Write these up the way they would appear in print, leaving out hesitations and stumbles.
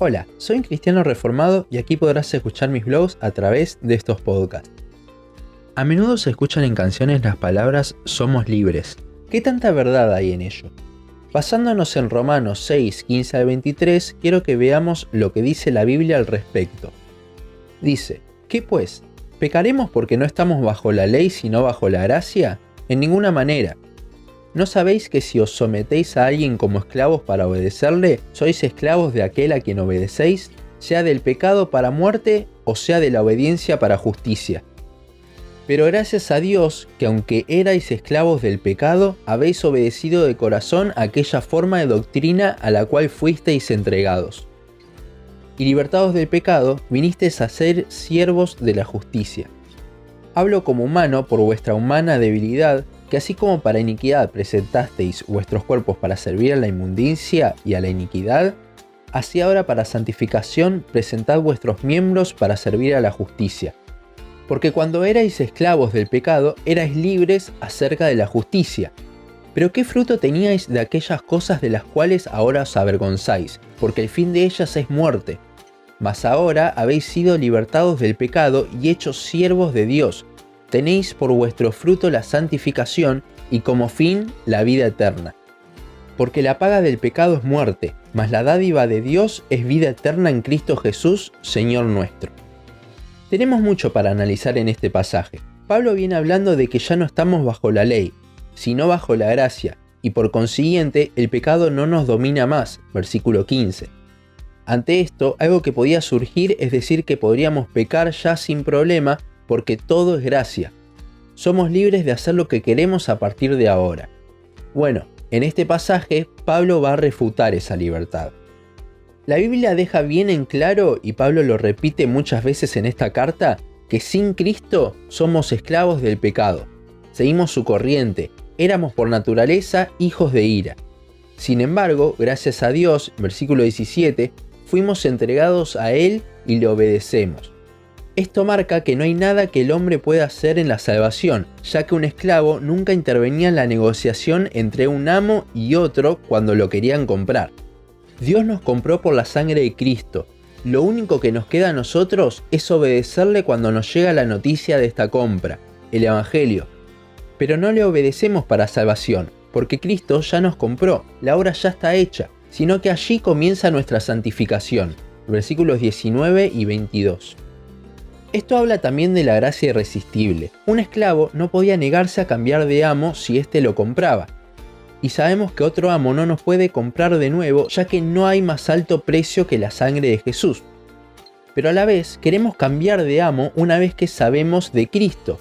Hola, soy un cristiano reformado y aquí podrás escuchar mis blogs a través de estos podcasts. A menudo se escuchan en canciones las palabras somos libres. ¿Qué tanta verdad hay en ello? Basándonos en Romanos 6, 15 al 23, quiero que veamos lo que dice la Biblia al respecto. Dice, ¿qué pues? ¿Pecaremos porque no estamos bajo la ley sino bajo la gracia? En ninguna manera. ¿No sabéis que si os sometéis a alguien como esclavos para obedecerle, sois esclavos de aquel a quien obedecéis, sea del pecado para muerte o sea de la obediencia para justicia? Pero gracias a Dios que aunque erais esclavos del pecado, habéis obedecido de corazón aquella forma de doctrina a la cual fuisteis entregados. Y libertados del pecado, vinisteis a ser siervos de la justicia. Hablo como humano por vuestra humana debilidad, que así como para iniquidad presentasteis vuestros cuerpos para servir a la inmundicia y a la iniquidad, así ahora para santificación presentad vuestros miembros para servir a la justicia. Porque cuando erais esclavos del pecado, erais libres acerca de la justicia. Pero ¿qué fruto teníais de aquellas cosas de las cuales ahora os avergonzáis? Porque el fin de ellas es muerte. Mas ahora habéis sido libertados del pecado y hechos siervos de Dios. Tenéis por vuestro fruto la santificación y como fin la vida eterna. Porque la paga del pecado es muerte, mas la dádiva de Dios es vida eterna en Cristo Jesús, Señor nuestro. Tenemos mucho para analizar en este pasaje. Pablo viene hablando de que ya no estamos bajo la ley, sino bajo la gracia, y por consiguiente el pecado no nos domina más, versículo 15. Ante esto, algo que podía surgir es decir que podríamos pecar ya sin problema porque todo es gracia. Somos libres de hacer lo que queremos a partir de ahora. Bueno, en este pasaje, Pablo va a refutar esa libertad. La Biblia deja bien en claro, y Pablo lo repite muchas veces en esta carta, que sin Cristo somos esclavos del pecado. Seguimos su corriente, éramos por naturaleza hijos de ira. Sin embargo, gracias a Dios, versículo 17, fuimos entregados a Él y le obedecemos. Esto marca que no hay nada que el hombre pueda hacer en la salvación, ya que un esclavo nunca intervenía en la negociación entre un amo y otro cuando lo querían comprar. Dios nos compró por la sangre de Cristo. Lo único que nos queda a nosotros es obedecerle cuando nos llega la noticia de esta compra, el Evangelio. Pero no le obedecemos para salvación, porque Cristo ya nos compró, la obra ya está hecha, sino que allí comienza nuestra santificación. Versículos 19 y 22. Esto habla también de la gracia irresistible. Un esclavo no podía negarse a cambiar de amo si éste lo compraba. Y sabemos que otro amo no nos puede comprar de nuevo, ya que no hay más alto precio que la sangre de Jesús. Pero a la vez queremos cambiar de amo una vez que sabemos de Cristo,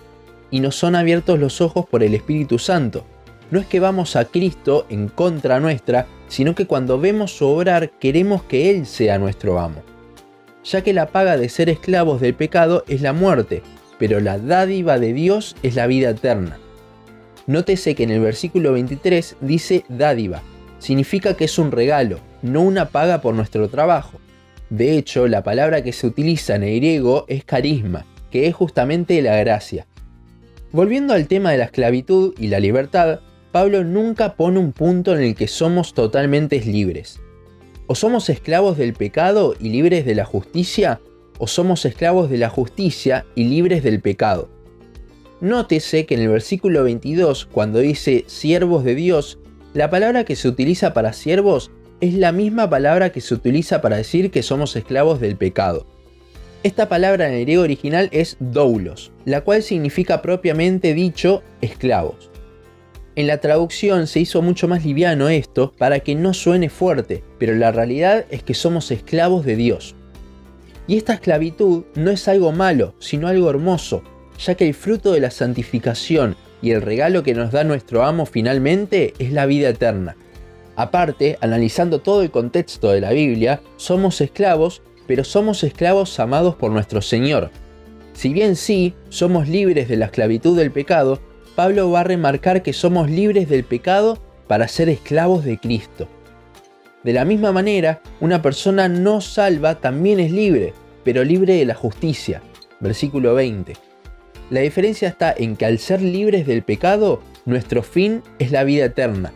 y nos son abiertos los ojos por el Espíritu Santo. No es que vamos a Cristo en contra nuestra, sino que cuando vemos su obrar queremos que Él sea nuestro amo. Ya que la paga de ser esclavos del pecado es la muerte, pero la dádiva de Dios es la vida eterna. Nótese que en el versículo 23 dice dádiva, significa que es un regalo, no una paga por nuestro trabajo. De hecho, la palabra que se utiliza en el griego es carisma, que es justamente la gracia. Volviendo al tema de la esclavitud y la libertad, Pablo nunca pone un punto en el que somos totalmente libres. O somos esclavos del pecado y libres de la justicia, o somos esclavos de la justicia y libres del pecado. Nótese que en el versículo 22, cuando dice siervos de Dios, la palabra que se utiliza para siervos es la misma palabra que se utiliza para decir que somos esclavos del pecado. Esta palabra en el griego original es doulos, la cual significa propiamente dicho esclavos. En la traducción se hizo mucho más liviano esto para que no suene fuerte, pero la realidad es que somos esclavos de Dios. Y esta esclavitud no es algo malo, sino algo hermoso, ya que el fruto de la santificación y el regalo que nos da nuestro amo finalmente es la vida eterna. Aparte, analizando todo el contexto de la Biblia, somos esclavos, pero somos esclavos amados por nuestro Señor. Si bien sí, somos libres de la esclavitud del pecado, Pablo va a remarcar que somos libres del pecado para ser esclavos de Cristo. De la misma manera, una persona no salva también es libre, pero libre de la justicia. Versículo 20. La diferencia está en que al ser libres del pecado, nuestro fin es la vida eterna.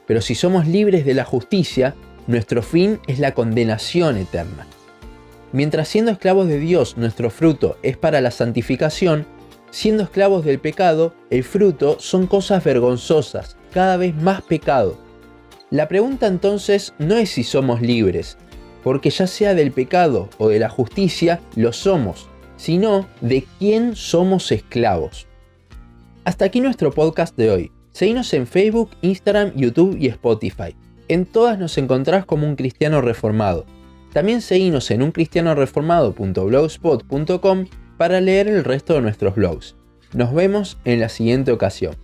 Pero si somos libres de la justicia, nuestro fin es la condenación eterna. Mientras siendo esclavos de Dios nuestro fruto es para la santificación, siendo esclavos del pecado, el fruto son cosas vergonzosas, cada vez más pecado. La pregunta entonces no es si somos libres, porque ya sea del pecado o de la justicia, lo somos, sino de quién somos esclavos. Hasta aquí nuestro podcast de hoy. Seguinos en Facebook, Instagram, YouTube y Spotify. En todas nos encontrás como Un Cristiano Reformado. También seguinos en uncristianoreformado.blogspot.com para leer el resto de nuestros blogs. Nos vemos en la siguiente ocasión.